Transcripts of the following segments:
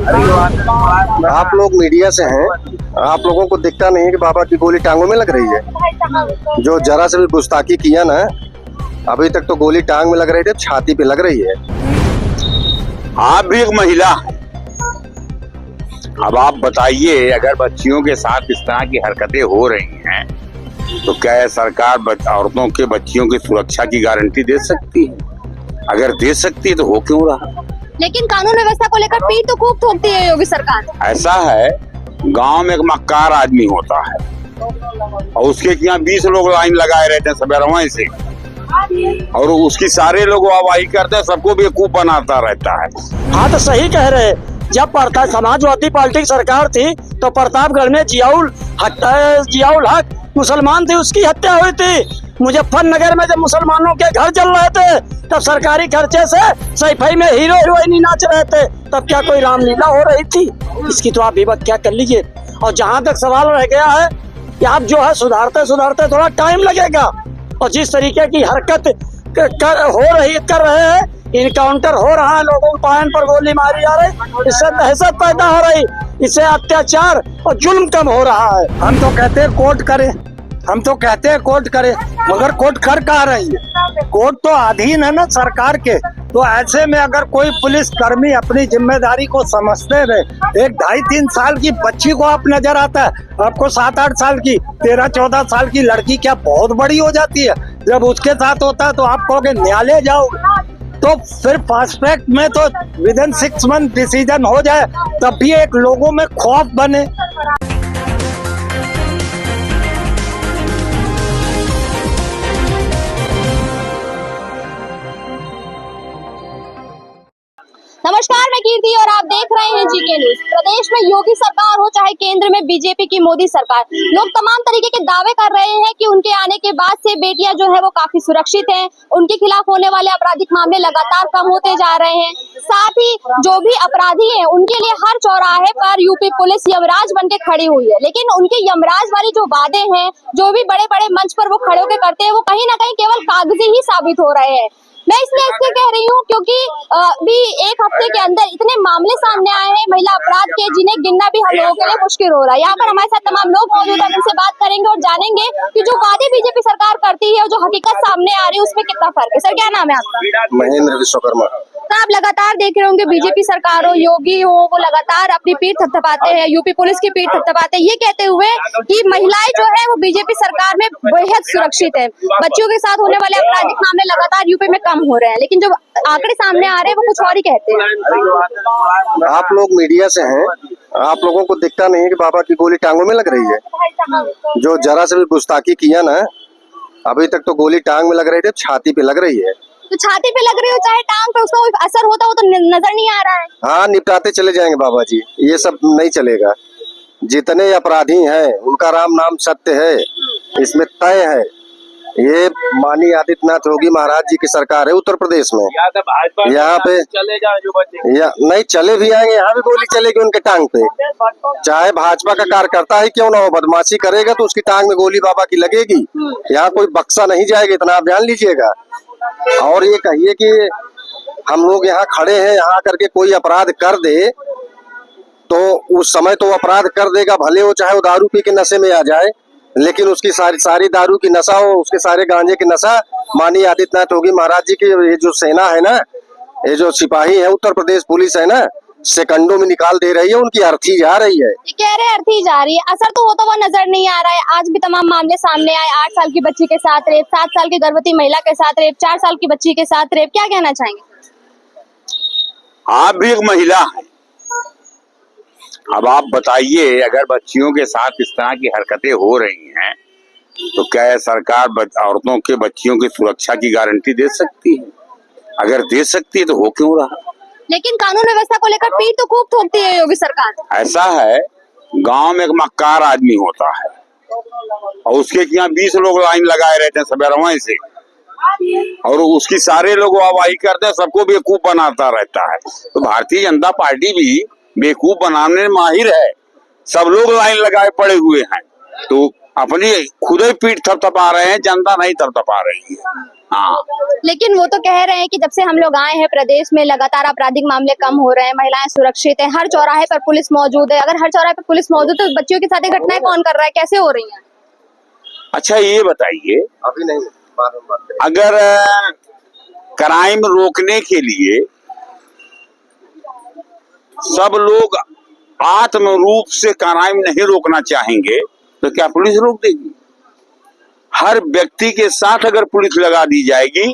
आप लोग मीडिया से हैं, आप लोगों को दिखता नहीं है कि बाबा की गोली टांगों में लग रही है। जो जरा से भी गुस्ताखी किया ना, अभी तक तो गोली टांग में लग रही थी, छाती पे लग रही है। आप भी एक महिला हैं। अब आप बताइए, अगर बच्चियों के साथ इस तरह की हरकतें हो रही हैं तो क्या सरकार औरतों के बच्चियों की सुरक्षा की गारंटी दे सकती है? अगर दे सकती है तो हो क्यों रहा? लेकिन कानून व्यवस्था को लेकर पीठ तो खूब ठोकती है योगी सरकार। ऐसा है, गांव में एक मक्कार आदमी होता है और उसके यहाँ 20 लोग लाइन लगाए रहते हैं सवेरवा से, और उसकी सारे लोग वाहवाही करते हैं, सबको बेवकूफ बनाता रहता है। हाँ तो सही कह रहे। जब समाजवादी पार्टी की सरकार थी तो प्रतापगढ़ में जियाउल हक मुसलमान थे, उसकी हत्या हुई थी। मुजफ्फरनगर में जब मुसलमानों के घर जल रहे थे तब सरकारी खर्चे से सैफई में हीरो हीरोइनी नाच रहे थे, तब क्या कोई रामलीला हो रही थी? इसकी तो आप व्याख्या कर लीजिए। और जहाँ तक सवाल रह गया है कि आप जो है सुधारते सुधारते थोड़ा टाइम लगेगा, और जिस तरीके की हरकत कर रहे हैं, इनकाउंटर हो रहा है, लोगों को पायन पर गोली मारी जा रही, इससे दहशत पैदा हो रही, इससे अत्याचार और जुल्म कम हो रहा है। हम तो कहते हैं कोर्ट करे, मगर कोर्ट कर कहाँ रही है? कोर्ट तो अधीन है ना सरकार के। तो ऐसे में अगर कोई पुलिस कर्मी अपनी जिम्मेदारी को समझते रहे, एक 2.5-3 साल की बच्ची को आप नजर आता है, आपको 7-8 साल की 13-14 साल की लड़की क्या बहुत बड़ी हो जाती है? जब उसके साथ होता है तो आप कहोगे न्यायालय जाओ, तो फिर फास्ट ट्रैक में तो विदिन 6 मंथ डिसीजन हो जाए, तब भी एक लोगों में खौफ बने। नमस्कार, मैं कीर्ति और आप देख रहे हैं जीके न्यूज। प्रदेश में योगी सरकार हो चाहे केंद्र में बीजेपी की मोदी सरकार, लोग तमाम तरीके के दावे कर रहे हैं कि उनके आने के बाद से बेटियां जो है वो काफी सुरक्षित हैं, उनके खिलाफ होने वाले आपराधिक मामले लगातार कम होते जा रहे हैं। साथ ही जो भी अपराधी हैं उनके लिए हर चौराहे पर यूपी पुलिस यमराज बन के खड़ी हुई है। लेकिन उनके यमराज वाली जो वादे हैं, जो भी बड़े बड़े मंच पर वो खड़े होकर करते हैं, वो कहीं ना कहीं केवल कागजी ही साबित हो रहे हैं। मैं इसलिए कह रही हूँ क्योंकि भी एक हफ्ते के अंदर इतने मामले सामने आए हैं महिला अपराध के, जिन्हें गिनना भी हम लोगों के लिए मुश्किल हो रहा है। यहाँ पर हमारे साथ तमाम लोग मौजूद हैं, उनसे बात करेंगे और जानेंगे कि जो वादे बीजेपी सरकार करती है और जो हकीकत सामने आ रही है उसमें कितना फर्क है। सर, क्या नाम है आपका? महेंद्र विश्वकर्मा। तो आप लगातार देख रहे होंगे बीजेपी सरकार हो, योगी हो, वो लगातार अपनी पीठ थपथपाते हैं, यूपी पुलिस की पीठ थपथपाते हैं, ये कहते हुए कि महिलाएं जो है वो बीजेपी सरकार में बेहद सुरक्षित है। बच्चियों के साथ होने वाले आपराधिक मामले लगातार यूपी में कम हो रहे हैं, लेकिन जो आंकड़े सामने आ रहे हैं वो कुछ और ही कहते हैं। आप लोग मीडिया से हैं, आप लोगों को दिखता नहीं है कि बाबा की गोली टांगों में लग रही है। जो जरा से भी गुस्ताखी किया ना, अभी तक तो गोली टांग में लग रही थी, छाती पे लग रही है। तो छाती पे लग रही हो चाहे टांग पे, उसका कोई असर होता हो तो नजर नहीं आ रहा है। हाँ, निपटाते चले जाएंगे बाबा जी, ये सब नहीं चलेगा। जितने अपराधी हैं उनका राम नाम सत्य है, इसमें तय है। ये माननीय आदित्यनाथ योगी महाराज जी की सरकार है उत्तर प्रदेश में। यहाँ पे नहीं चले भी आएंगे, यहाँ भी गोली चलेगी उनके टांग पे। चाहे भाजपा का कार्यकर्ता ही क्यों ना हो, बदमाशी करेगा तो उसकी टांग में गोली बाबा की लगेगी। यहाँ कोई बक्सा नहीं जाएगा, इतना आप जान लीजिएगा। और ये कहिए कि हम लोग यहाँ खड़े हैं, यहाँ करके कोई अपराध कर दे तो उस समय तो अपराध कर देगा, भले हो चाहे वो दारू पी के नशे में आ जाए, लेकिन उसकी सारी दारू की नशा हो, उसके सारे गांजे की नशा माननीय आदित्यनाथ योगी महाराज जी की ये जो सेना है ना, ये जो सिपाही है, उत्तर प्रदेश पुलिस है ना, सेकंडों में निकाल दे रही है, उनकी अर्थी जा रही है। कह रहे अर्थी जा रही है, असर तो होता हुआ नजर नहीं आ रहा है। आज भी तमाम मामले सामने आए, 8 साल की बच्ची के साथ रेप, 7 साल की गर्भवती महिला के साथ रेप, 4 साल की बच्ची के साथ रेप। क्या कहना चाहेंगे? आप भी एक महिला हैं। अब आप बताइए, अगर बच्चियों के साथ इस तरह की हरकतें हो रही हैं तो क्या सरकार औरतों के बच्चियों की सुरक्षा की गारंटी दे सकती है? अगर दे सकती है तो हो क्यों रहा? लेकिन कानून व्यवस्था को लेकर पीठ तो खूब ठोकती है योगी सरकार। ऐसा है, गांव में एक मक्कार आदमी होता है और उसके यहाँ 20 लोग लाइन लगाए रहते हैं सवेरवा से, और उसकी सारे लोग वाहवाही करते हैं, सबको बेवकूफ बनाता रहता है। तो भारतीय जनता पार्टी भी बेवकूफ बनाने में माहिर है। सब लोग लाइन लगाए पड़े हुए हैं, तो अपनी खुद ही पीठ थपथपा रहे हैं, जनता नहीं थपथपा रही है। हाँ, लेकिन वो तो कह रहे हैं कि जब से हम लोग आए हैं प्रदेश में लगातार आपराधिक मामले कम हो रहे हैं, महिलाएं सुरक्षित हैं, हर चौराहे पर पुलिस मौजूद है। अगर हर चौराहे पर पुलिस मौजूद है तो बच्चियों के साथ ये घटनाएं कौन कर रहा है, कैसे हो रही हैं? अच्छा ये बताइए, अभी नहीं, बाद में बात करेंगे। अगर क्राइम रोकने के लिए सब लोग आत्म रूप से क्राइम नहीं रोकना चाहेंगे तो क्या पुलिस रोक देगी? हर व्यक्ति के साथ अगर पुलिस लगा दी जाएगी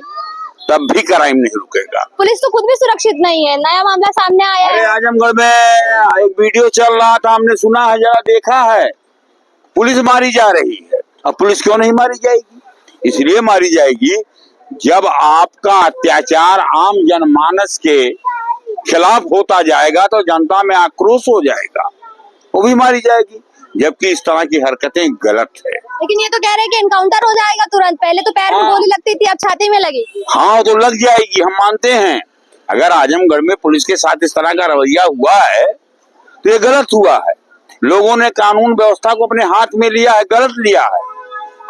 तब भी क्राइम नहीं रुकेगा। पुलिस तो खुद भी सुरक्षित नहीं है, नया मामला सामने आया अरे है। आजमगढ़ में एक वीडियो चल रहा था, हमने सुना है, जरा देखा है, पुलिस मारी जा रही है। अब पुलिस क्यों नहीं मारी जाएगी? इसलिए मारी जाएगी जब आपका अत्याचार आम जनमानस के खिलाफ होता जाएगा तो जनता में आक्रोश हो जाएगा, वो भी मारी जाएगी। जबकि इस तरह की हरकतें गलत है। लेकिन ये तो कह रहे हैं कि एनकाउंटर हो जाएगा तुरंत, पहले तो पैर में हाँ। गोली लगती थी, अब छाती में लगेगी। हाँ तो लग जाएगी, हम मानते हैं। अगर आजमगढ़ में पुलिस के साथ इस तरह का रवैया हुआ है तो ये गलत हुआ है। लोगों ने कानून व्यवस्था को अपने हाथ में लिया है, गलत लिया है।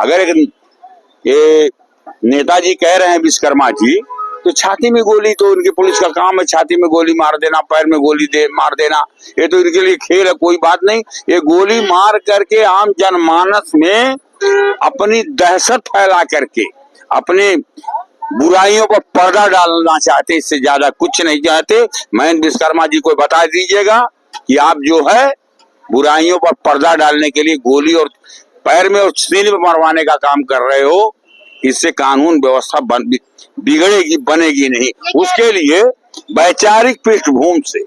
अगर एक ये नेताजी कह रहे हैं विश्वकर्मा जी, तो छाती में गोली तो इनकी पुलिस का काम है, छाती में गोली मार देना, पैर में गोली मार देना, ये तो इनके लिए खेल है, कोई बात नहीं। ये गोली मार करके आम जनमानस में अपनी दहशत फैला करके अपने बुराइयों पर पर्दा डालना चाहते, इससे ज्यादा कुछ नहीं चाहते। मैं विश्वकर्मा जी को बता दीजिएगा कि आप जो है बुराइयों पर पर्दा डालने के लिए गोली और पैर में और सीने में मरवाने का काम कर रहे हो। इससे कानून व्यवस्था बिगड़ेगी, बनेगी नहीं। उसके लिए वैचारिक पृष्ठभूमि से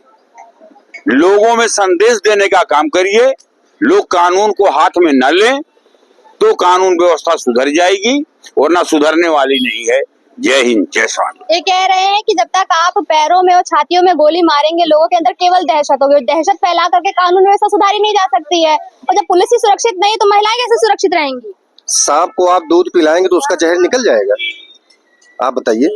लोगों में संदेश देने का काम करिए। लोग कानून को हाथ में न लें तो कानून व्यवस्था सुधर जाएगी, वरना सुधरने वाली नहीं है। जय हिंद, जय स्वामी। ये कह रहे हैं कि जब तक आप पैरों में और छातियों में गोली मारेंगे, लोगों के अंदर केवल दहशत होगी, दहशत फैला करके कानून व्यवस्था सुधारी नहीं जा सकती है। और जब पुलिस ही सुरक्षित नहीं तो महिलाएं कैसे सुरक्षित रहेंगी? सांप को आप दूध पिलाएंगे तो उसका जहर निकल जाएगा। आप बताइए,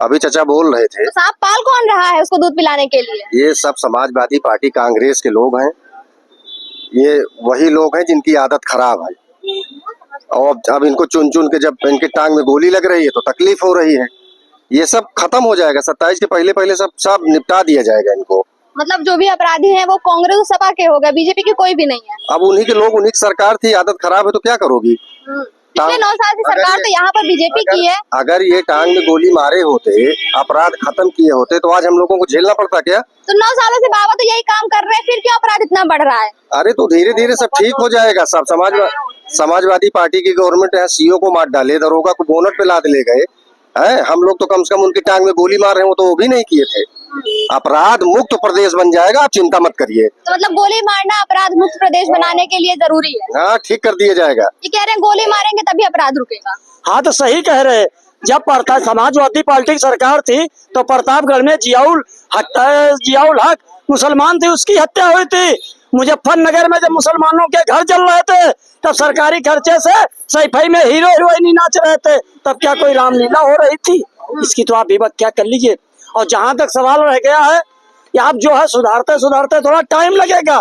अभी चचा बोल रहे थे। तो सांप पाल कौन रहा है उसको दूध पिलाने के लिए? ये सब समाजवादी पार्टी कांग्रेस के लोग हैं। ये वही लोग हैं जिनकी आदत खराब है, और अब इनको चुन चुन के जब इनके टांग में गोली लग रही है तो तकलीफ हो रही है। ये सब खत्म हो जाएगा, 27 के पहले पहले सब निपटा दिया जाएगा इनको। मतलब जो भी अपराधी हैं वो कांग्रेस और सपा के हो गए, बीजेपी की कोई भी नहीं है। अब उन्हीं के लोग, उन्हीं की सरकार थी, आदत खराब है तो क्या करोगी? पिछले 9 साल की सरकार तो यहाँ पर बीजेपी की है। अगर ये टांग में गोली मारे होते, अपराध खत्म किए होते तो आज हम लोगों को झेलना पड़ता क्या? तो 9 सालों से बाबा तो यही काम कर रहे हैं, फिर क्यों अपराध इतना बढ़ रहा है? अरे तो धीरे धीरे सब ठीक हो जाएगा। सब समाजवादी पार्टी की गवर्नमेंट है, सीओ को मार डाले, दरोगा को बोनट पे लाद ले गए हैं। हम लोग तो कम से कम उनकी टांग में गोली मार रहे हो तो वो भी नहीं किए थे। अपराध मुक्त प्रदेश बन जाएगा, आप चिंता मत करिए। तो मतलब गोली मारना अपराध मुक्त प्रदेश बनाने के लिए जरूरी है? हाँ, ठीक कर दिया जाएगा। ये कह रहे हैं गोली मारेंगे तभी अपराध रुकेगा। हाँ तो सही कह रहे हैं। जब समाजवादी पार्टी की सरकार थी तो प्रतापगढ़ में जियाउल हक मुसलमान थे, उसकी हत्या हुई थी। मुजफ्फरनगर में जब मुसलमानों के घर जल रहे थे तब सरकारी खर्चे से सैफई में हीरो हीरोइनी नाच रहे थे, तब क्या कोई रामलीला हो रही थी? इसकी तो आप भी व्याख्या कर लीजिए। और जहां तक सवाल रह गया है कि आप जो है सुधारते सुधारते थोड़ा टाइम लगेगा,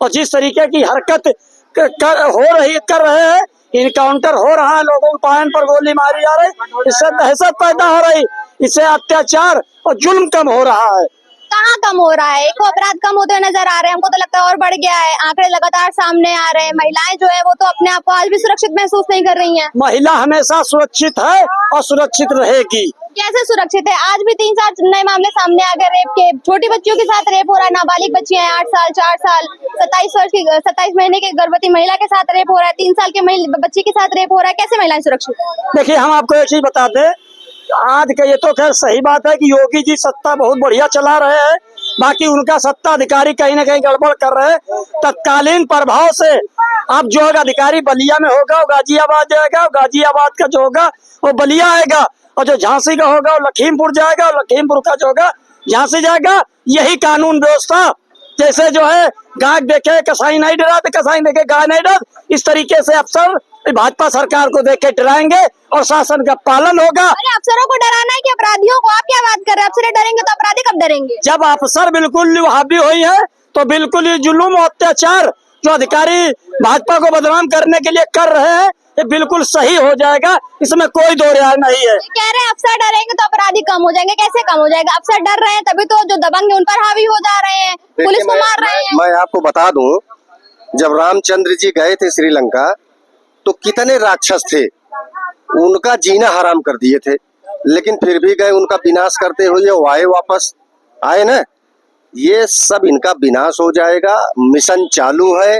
और जिस तरीके की हरकत कर रहे हैं, इनकाउंटर हो रहा है, लोगों के पायन पर गोली मारी जा रही, इससे दहशत पैदा हो रही, इससे अत्याचार और जुल्म कम हो रहा है। कहाँ कम हो रहा है? एक अपराध कम होते हुए नजर आ रहे हैं, हमको तो लगता है और बढ़ गया है। आंकड़े लगातार सामने आ रहे हैं। महिलाएं जो है वो तो अपने आप को आज भी सुरक्षित महसूस नहीं कर रही हैं। महिला हमेशा सुरक्षित है और सुरक्षित रहेगी। कैसे सुरक्षित है? आज भी 3-4 नए मामले सामने आ गए रेप के। छोटी बच्चियों के साथ रेप हो रहा है, नाबालिग बच्चियां हैं, 8 साल 4 साल 27 महीने के गर्भवती महिला के साथ रेप हो रहा है, 3 साल के बच्ची के साथ रेप हो रहा है। कैसे महिलाएं सुरक्षित है? देखिए, हम आपको एक चीज बता दें, आज का ये तो खैर सही बात है कि योगी जी सत्ता बहुत बढ़िया चला रहे हैं, बाकी उनका सत्ता अधिकारी कहीं ना कहीं गड़बड़ कर रहे हैं। तत्कालीन प्रभाव से अब जो होगा अधिकारी बलिया में होगा वो गाजियाबाद जाएगा, गाजियाबाद का जो होगा वो बलिया आएगा, और जो झांसी का होगा वो लखीमपुर जाएगा, और लखीमपुर का जो होगा झांसी जाएगा। यही कानून व्यवस्था, जैसे जो है गाय देखे कसाई नहीं डरा तो कसाई देखे गाय नहीं डर, इस तरीके से अफसर भाजपा सरकार को देख के डराएंगे और शासन का पालन होगा। अरे अफसरों को डराना है कि अपराधियों को? आप क्या बात कर रहे हैं? अफसर डरेंगे तो अपराधी कब डरेंगे? जब अफसर बिल्कुल हावी हुई है तो बिल्कुल ये जुल्म और अत्याचार जो अधिकारी भाजपा को बदनाम करने के लिए कर रहे हैं ये बिल्कुल सही हो जाएगा, इसमें कोई दो राय नहीं है। कह रहे हैं अफसर डरेंगे तो अपराधी कम हो जाएंगे, कैसे कम हो जाएगा? अफसर डर रहे हैं तभी तो जो दबंग है उन पर हावी हो जा रहे हैं, पुलिस को मार रहे हैं। मैं आपको बता दूं, जब रामचंद्र जी गए थे श्रीलंका तो कितने राक्षस थे, उनका जीना हराम कर दिए थे, लेकिन फिर भी गए उनका विनाश करते हुए वो आए, वापस आए ना। ये सब इनका विनाश हो जाएगा, मिशन चालू है,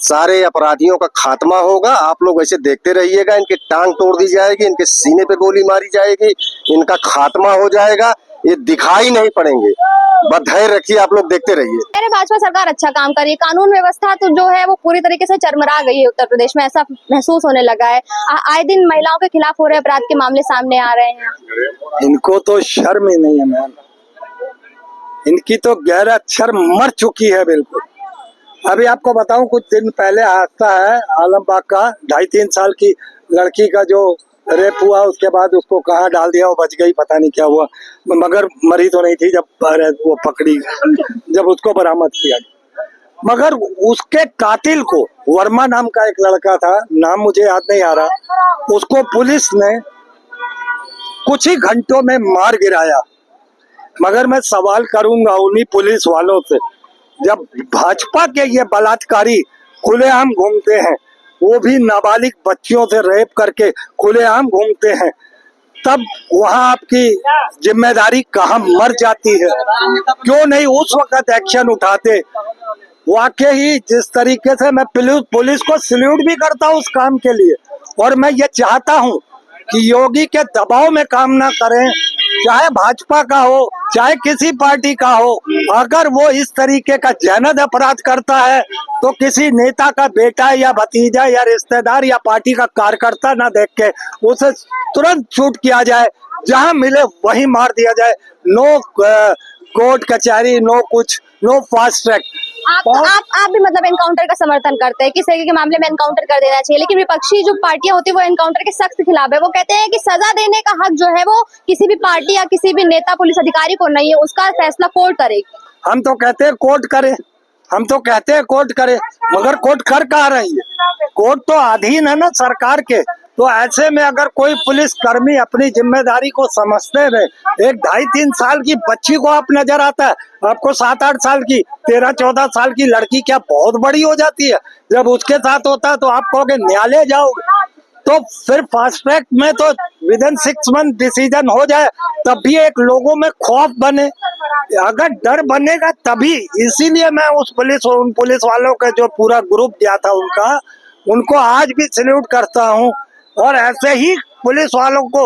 सारे अपराधियों का खात्मा होगा। आप लोग ऐसे देखते रहिएगा, इनकी टांग तोड़ दी जाएगी, इनके सीने पे गोली मारी जाएगी, इनका खात्मा हो जाएगा, ये दिखाई नहीं पड़ेंगे। बधाई रखिए, आप लोग देखते रहिए। अरे भाजपा सरकार अच्छा काम कर रही है, कानून व्यवस्था तो जो है वो पूरी तरीके से चरमरा गई है उत्तर प्रदेश में, ऐसा महसूस होने लगा है। आए दिन महिलाओं के खिलाफ हो रहे अपराध के मामले सामने आ रहे हैं। इनको तो शर्म ही नहीं है मैम, इनकी तो गहरा शर्म मर चुकी है बिल्कुल। अभी आपको बताऊं, कुछ दिन पहले हादसा है आलमबाग का, 2.5-3 साल की लड़की का जो रेप हुआ, उसके बाद उसको कहाँ डाल दिया, वो बच गई, पता नहीं क्या हुआ, मगर मरी तो नहीं थी जब वो पकड़ी, जब उसको बरामद किया। मगर उसके कातिल को, वर्मा नाम का एक लड़का था, नाम मुझे याद नहीं आ रहा, उसको पुलिस ने कुछ ही घंटों में मार गिराया। मगर मैं सवाल करूंगा उन्हीं पुलिस वालों से, जब भाजपा के ये बलात्कारी खुलेआम घूमते हैं, वो भी नाबालिग बच्चियों से रेप करके खुलेआम घूमते हैं, तब वहां आपकी जिम्मेदारी कहाँ मर जाती है? क्यों नहीं उस वक्त एक्शन उठाते? वाकई ही जिस तरीके से मैं पुलिस को सल्यूट भी करता हूँ उस काम के लिए, और मैं ये चाहता हूँ कि योगी के दबाव में काम ना करें, चाहे भाजपा का हो चाहे किसी पार्टी का हो। अगर वो इस तरीके का जघन्य अपराध करता है तो किसी नेता का बेटा या भतीजा या रिश्तेदार या पार्टी का कार्यकर्ता ना देख के उसे तुरंत शूट किया जाए, जहां मिले वहीं मार दिया जाए। नो कोर्ट कचहरी, नो कुछ, नो फास्ट ट्रैक। आप भी मतलब एनकाउंटर का समर्थन करते हैं, किस तरीके के मामले में एनकाउंटर कर देना चाहिए, लेकिन विपक्षी जो पार्टियां होती है वो एनकाउंटर के सख्त खिलाफ है। वो कहते हैं कि सजा देने का हक जो है वो किसी भी पार्टी या किसी भी नेता पुलिस अधिकारी को नहीं है, उसका फैसला कोर्ट करेगी। हम तो कहते हैं कोर्ट करे, हम तो कहते हैं कोर्ट करे, मगर कोर्ट कर कहाँ रही है? कोर्ट तो अधीन है ना सरकार के। तो ऐसे में अगर कोई पुलिस कर्मी अपनी जिम्मेदारी को समझते हुए एक 2.5-3 साल की बच्ची को आप नजर आता है, आपको 7-8 साल की, 13-14 साल की लड़की क्या बहुत बड़ी हो जाती है? जब उसके साथ होता है तो आप कहोगे न्यायालय जाओगे, तो फिर फास्ट ट्रैक में तो विदिन 6 मंथ डिसीजन हो जाए, तब भी एक लोगों में खौफ बने। अगर डर बनेगा तभी, इसीलिए मैं उन पुलिस वालों का जो पूरा ग्रुप गया था उनको आज भी सैल्यूट करता हूँ। और ऐसे ही पुलिस वालों को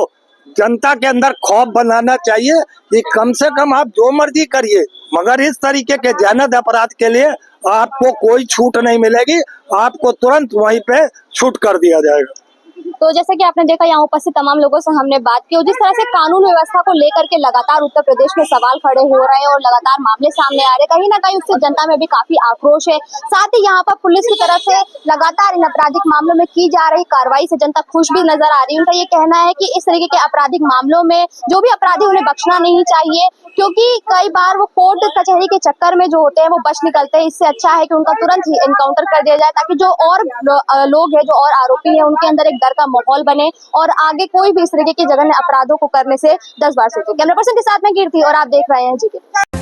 जनता के अंदर खौफ बनाना चाहिए कि कम से कम आप जो मर्जी करिए, मगर इस तरीके के जघन्य अपराध के लिए आपको कोई छूट नहीं मिलेगी, आपको तुरंत वहीं पे शूट कर दिया जाएगा। तो जैसा कि आपने देखा, यहाँ उपस्थित तमाम लोगों से हमने बात की, और जिस तरह से कानून व्यवस्था को लेकर के लगातार उत्तर प्रदेश में सवाल खड़े हो रहे हैं और लगातार मामले सामने आ रहे हैं, कहीं ना कहीं उससे जनता में भी काफी आक्रोश है। साथ ही यहाँ पर पुलिस की तरफ से लगातार इन आपराधिक मामलों में की जा रही कार्रवाई से जनता खुश भी नजर आ रही है। उनका ये कहना है कि इस तरीके के आपराधिक मामलों में जो भी अपराधी, उन्हें बख्शना नहीं चाहिए, क्योंकि कई बार वो कोर्ट कचहरी के चक्कर में जो होते हैं वो बच निकलते हैं। इससे अच्छा है कि उनका तुरंत ही एनकाउंटर कर दिया जाए, ताकि जो और लोग हैं, जो और आरोपी हैं, उनके अंदर एक डर का माहौल बने और आगे कोई भी इस तरीके के जघन्य अपराधों को करने से 10 बार सोचे। कैमरा पर्सन के साथ में कीर्ति, और आप देख रहे हैं जीके।